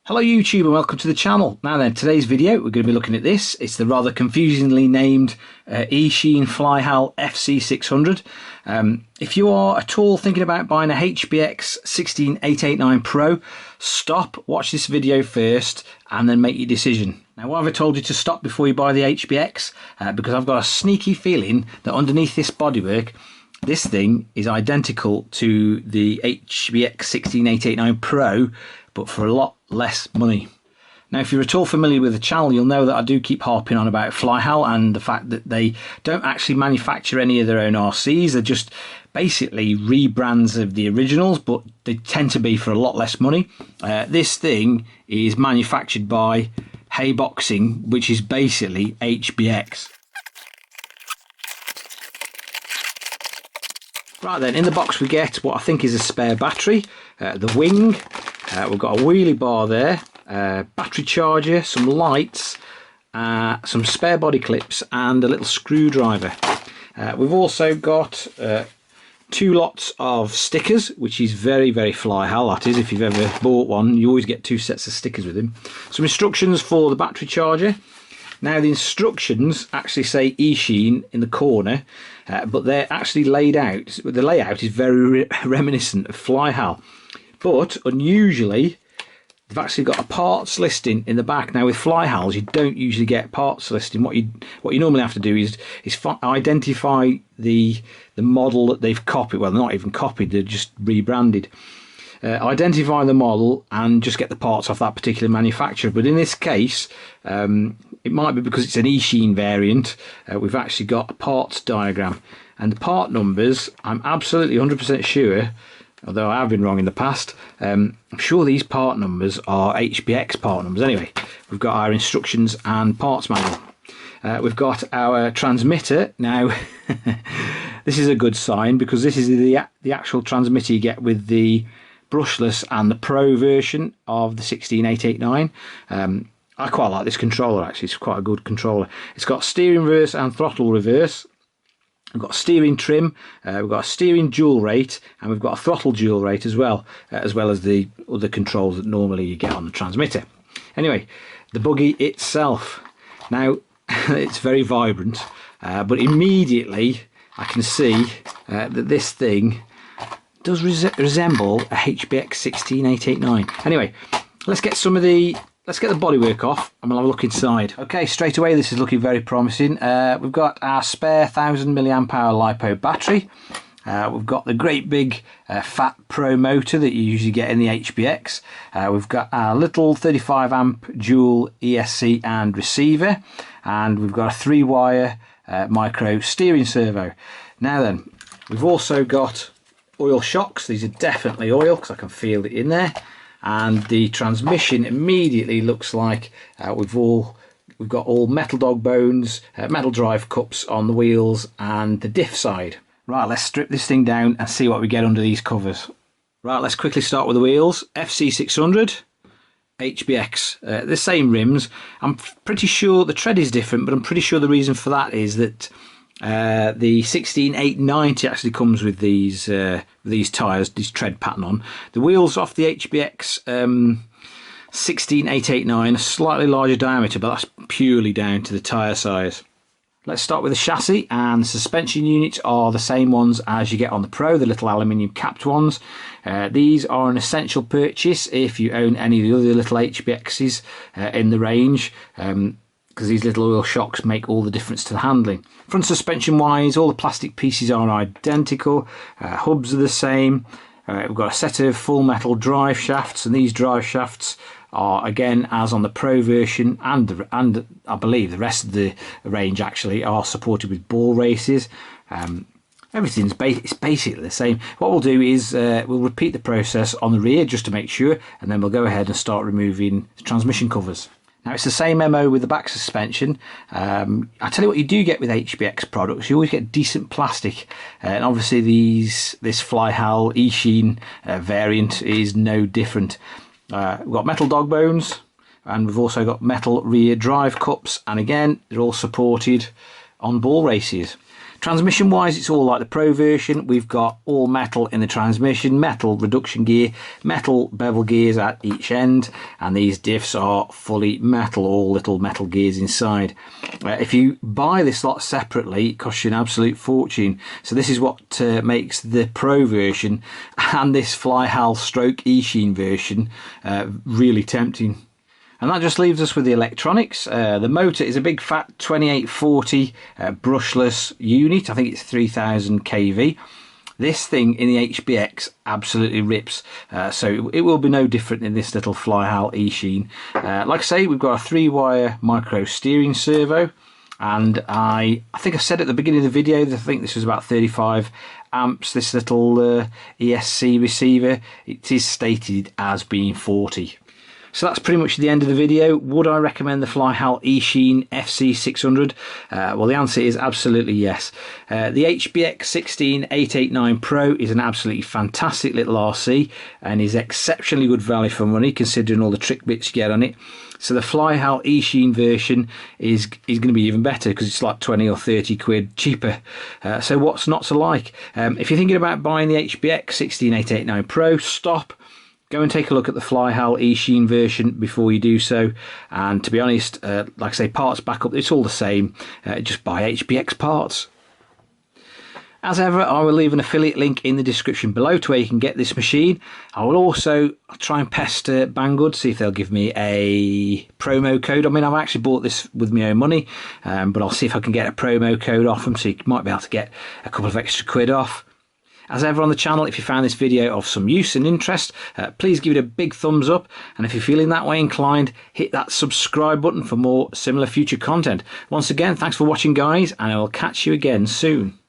Hello YouTube and welcome to the channel. Now then, today's video we're going to be looking at this. It's the rather confusingly named Eachine Flyhal FC600. If you are at all thinking about buying a HBX 16889 Pro, stop, watch this video first and then make your decision. Now, why have I told you to stop before you buy the HBX? Because I've got a sneaky feeling that underneath this bodywork this thing is identical to the HBX 16889 Pro, but for a lot less money. Now, if you're at all familiar with the channel, you'll know that I do keep harping on about Flyhal and the fact that they don't actually manufacture any of their own RCs. They're just basically rebrands of the originals, but they tend to be for a lot less money. This thing is manufactured by HBX, which is basically HBX. Right then, in the box we get what I think is a spare battery, the wing, we've got a wheelie bar there, battery charger, some lights, some spare body clips and a little screwdriver. We've also got two lots of stickers, which is very Flyhal, that is. If you've ever bought one, you always get two sets of stickers with them. Some instructions for the battery charger. Now, the instructions actually say Eachine in the corner, but they're actually laid out. The layout is very reminiscent of Flyhal, but unusually they've actually got a parts listing in the back. Now, with Flyhals you don't usually get parts listing. What you normally have to do is identify the model that they've copied. Well, they're not even copied, they're just rebranded. Identify the model and just get the parts off that particular manufacturer. But in this case, it might be because it's an Eachine variant, we've actually got a parts diagram. And the part numbers, I'm absolutely 100% sure, although I have been wrong in the past, I'm sure these part numbers are HBX part numbers. Anyway, we've got our instructions and parts manual. We've got our transmitter. Now, this is a good sign because this is the actual transmitter you get with the brushless and the Pro version of the 16889. I quite like this controller actually, it's quite a good controller. It's got steering reverse and throttle reverse. We've got steering trim, we've got a steering dual rate, and we've got a throttle dual rate as well as the other controls that normally you get on the transmitter. Anyway, the buggy itself. Now, it's very vibrant, but immediately I can see that this thing does resemble a HBX 16889. Anyway, let's get the bodywork off and we'll have a look inside. Okay, straight away this is looking very promising. We've got our spare 1000 mAh LiPo battery. We've got the great big fat Pro motor that you usually get in the HBX. We've got our little 35 amp dual ESC and receiver, and we've got a 3-wire micro steering servo. Now then, we've also got oil shocks. These are definitely oil because I can feel it in there. And the transmission immediately looks like we've got all metal dog bones, metal drive cups on the wheels and the diff side. Right, let's strip this thing down and see what we get under these covers. Right, let's quickly start with the wheels. FC600 HBX, the same rims. I'm pretty sure the tread is different, but I'm pretty sure the reason for that is that the 16890 actually comes with these tyres, this tread pattern on. The wheels off the HBX 16889 are slightly larger diameter, but that's purely down to the tyre size. Let's start with the chassis, and the suspension units are the same ones as you get on the Pro, the little aluminium capped ones. These are an essential purchase if you own any of the other little HBXs in the range, because these little oil shocks make all the difference to the handling. Front suspension wise, all the plastic pieces are identical, hubs are the same. We've got a set of full metal drive shafts, and these drive shafts are again as on the Pro version, and I believe the rest of the range actually are supported with ball races. Everything's basically the same. What we'll do is we'll repeat the process on the rear just to make sure, and then we'll go ahead and start removing the transmission covers. Now, it's the same MO with the back suspension. I tell you what you do get with HBX products, you always get decent plastic, and obviously this Flyhal Eachine variant is no different. We've got metal dog bones, and we've also got metal rear drive cups, and again they're all supported on ball races. Transmission wise, it's all like the Pro version. We've got all metal in the transmission, metal reduction gear, metal bevel gears at each end, and these diffs are fully metal, all little metal gears inside. If you buy this lot separately, it costs you an absolute fortune. So this is what makes the Pro version and this Flyhal stroke Eachine version really tempting. And that just leaves us with the electronics. The motor is a big fat 2840 brushless unit. I think it's 3000 kV. This thing in the HBX absolutely rips, so it will be no different in this little Flyhal Eachine. Like I say, we've got a 3-wire micro steering servo, and I think I said at the beginning of the video that I think this was about 35 amps, this little ESC receiver. It is stated as being 40. So that's pretty much the end of the video. Would I recommend the Flyhal Eachine FC600? Well, the answer is absolutely yes. The HBX 16889 Pro is an absolutely fantastic little RC and is exceptionally good value for money considering all the trick bits you get on it. So the Flyhal Eachine version is going to be even better because it's like 20 or 30 quid cheaper. So what's not to like? If you're thinking about buying the HBX 16889 Pro, stop. Go and take a look at the Flyhal Eachine version before you do so. And to be honest, like I say, parts backup, it's all the same. Just buy HBX parts. As ever, I will leave an affiliate link in the description below to where you can get this machine. I will also try and pester Banggood, see if they'll give me a promo code. I mean, I've actually bought this with my own money, but I'll see if I can get a promo code off them, so you might be able to get a couple of extra quid off. As ever on the channel, if you found this video of some use and interest, please give it a big thumbs up. And if you're feeling that way inclined, hit that subscribe button for more similar future content. Once again, thanks for watching, guys, and I will catch you again soon.